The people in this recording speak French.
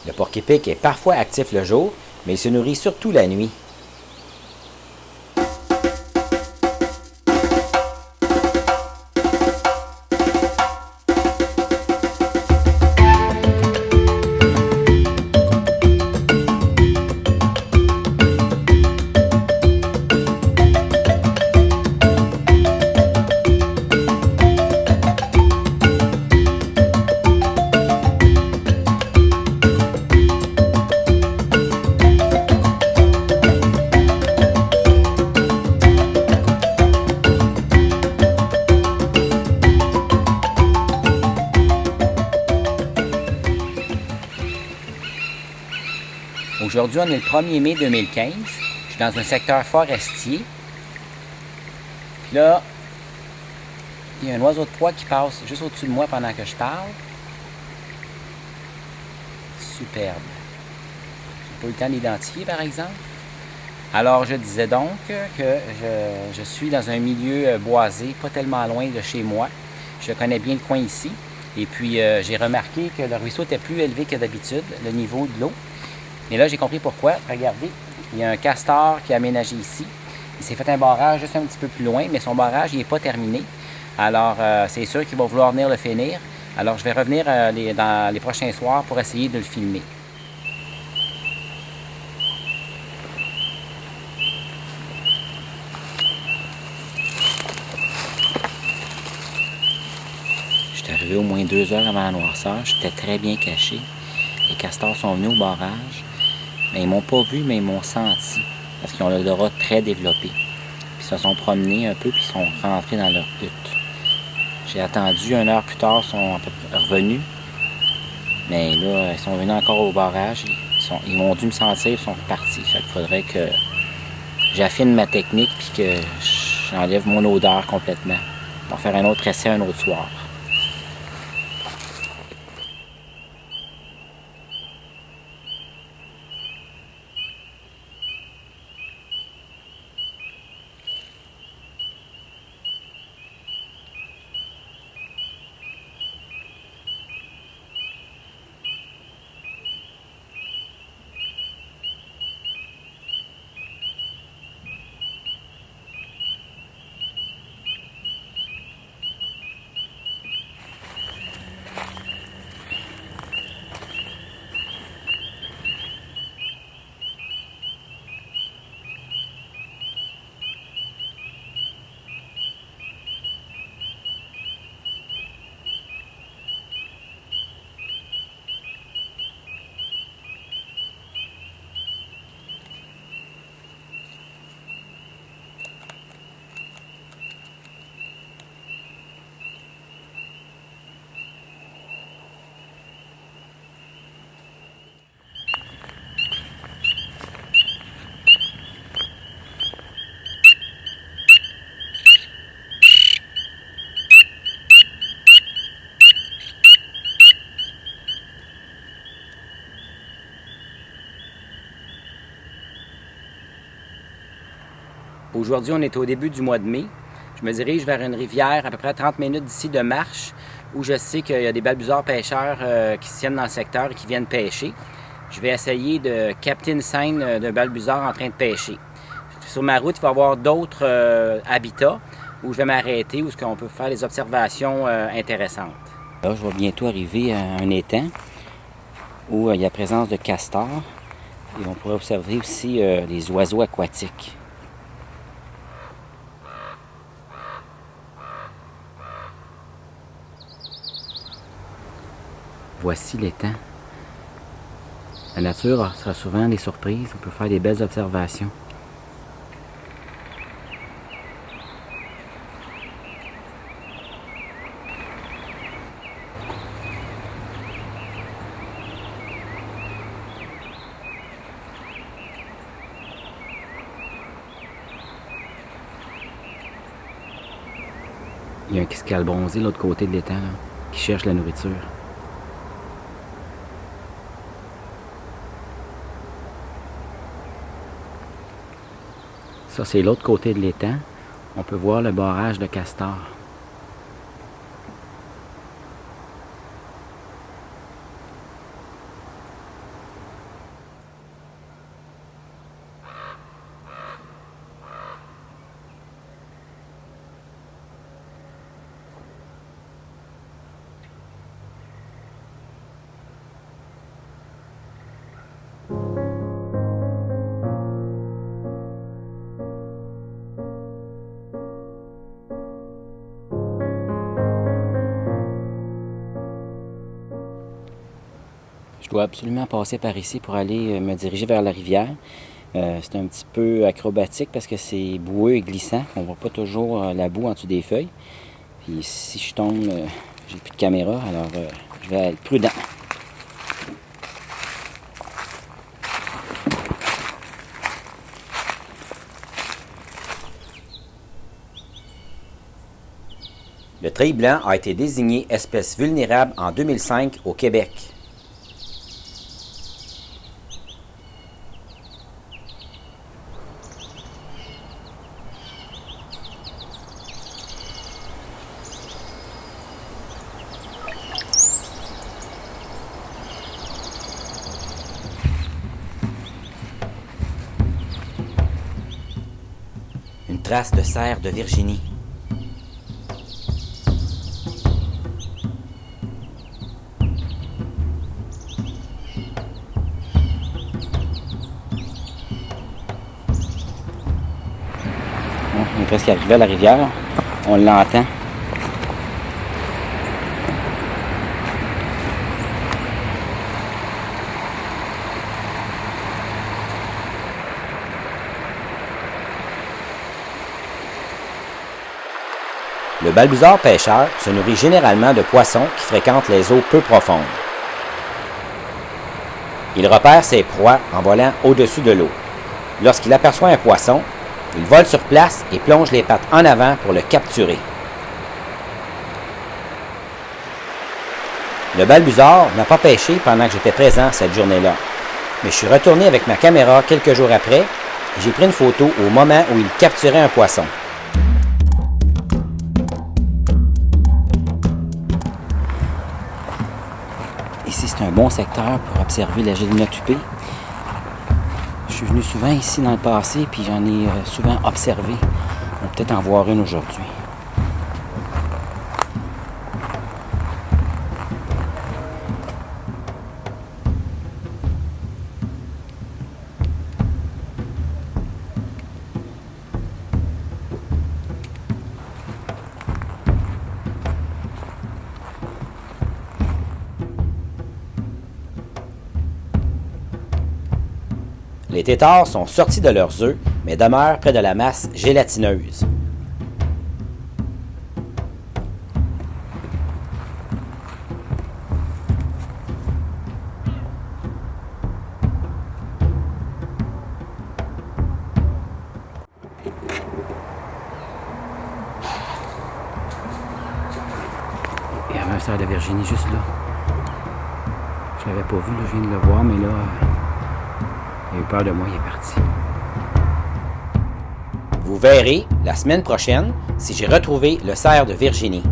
Le porc-épic est parfois actif le jour, mais il se nourrit surtout la nuit. Aujourd'hui, on est le 1er mai 2015. Je suis dans un secteur forestier. Puis là, il y a un oiseau de proie qui passe juste au-dessus de moi pendant que je parle. Superbe. J'ai pas eu le temps d'identifier, par exemple. Alors, je disais donc que je suis dans un milieu boisé, pas tellement loin de chez moi. Je connais bien le coin ici. Et puis, j'ai remarqué que le ruisseau était plus élevé que d'habitude, le niveau de l'eau. Et là, j'ai compris pourquoi. Regardez, il y a un castor qui a aménagé ici. Il s'est fait un barrage juste un petit peu plus loin, mais son barrage, il n'est pas terminé. Alors, c'est sûr qu'il va vouloir venir le finir. Alors, je vais revenir dans les prochains soirs pour essayer de le filmer. J'étais arrivé au moins 2 heures avant la noirceur. J'étais très bien caché. Les castors sont venus au barrage. Mais ils m'ont pas vu, mais ils m'ont senti. Parce qu'ils ont l'odorat très développé. Puis ils se sont promenés un peu, puis ils sont rentrés dans leur hutte. J'ai attendu 1 heure plus tard, ils sont à peu près revenus. Mais là, ils sont venus encore au barrage. Ils ont dû me sentir, ils sont repartis. Fait qu'il faudrait que j'affine ma technique, puis que j'enlève mon odeur complètement. On va faire un autre essai un autre soir. Aujourd'hui, on est au début du mois de mai. Je me dirige vers une rivière à peu près à 30 minutes d'ici de marche, où je sais qu'il y a des balbuzards pêcheurs qui se tiennent dans le secteur et qui viennent pêcher. Je vais essayer de capter une scène d'un balbuzard en train de pêcher. Sur ma route, il va y avoir d'autres habitats où je vais m'arrêter, où on peut faire des observations intéressantes. Là, je vais bientôt arriver à un étang où il y a présence de castors et on pourrait observer aussi les oiseaux aquatiques. Voici l'étang. La nature sera souvent des surprises. On peut faire des belles observations. Il y a un escale bronzé de l'autre côté de l'étang qui cherche la nourriture. Ça, c'est l'autre côté de l'étang. On peut voir le barrage de castors. Je dois absolument passer par ici pour aller me diriger vers la rivière. C'est un petit peu acrobatique parce que c'est boueux et glissant. On ne voit pas toujours la boue en dessous des feuilles. Puis si je tombe, j'ai plus de caméra, alors je vais être prudent. Le treillis blanc a été désigné espèce vulnérable en 2005 au Québec. Une trace de cerf de Virginie. On est presque arrivé à la rivière. On l'entend. Le balbuzard pêcheur se nourrit généralement de poissons qui fréquentent les eaux peu profondes. Il repère ses proies en volant au-dessus de l'eau. Lorsqu'il aperçoit un poisson, il vole sur place et plonge les pattes en avant pour le capturer. Le balbuzard n'a pas pêché pendant que j'étais présent cette journée-là, mais je suis retourné avec ma caméra quelques jours après et j'ai pris une photo au moment où il capturait un poisson. Ici, c'est un bon secteur pour observer la gélinotupée. Je suis venu souvent ici dans le passé, puis j'en ai souvent observé. On va peut-être en voir une aujourd'hui. Les têtards sont sortis de leurs œufs, mais demeurent près de la masse gélatineuse. Il y avait un cerf de Virginie juste là. Je l'avais pas vu, là, je viens de le voir, mais là, il a eu peur de moi, il est parti. Vous verrez, la semaine prochaine, si j'ai retrouvé le cerf de Virginie.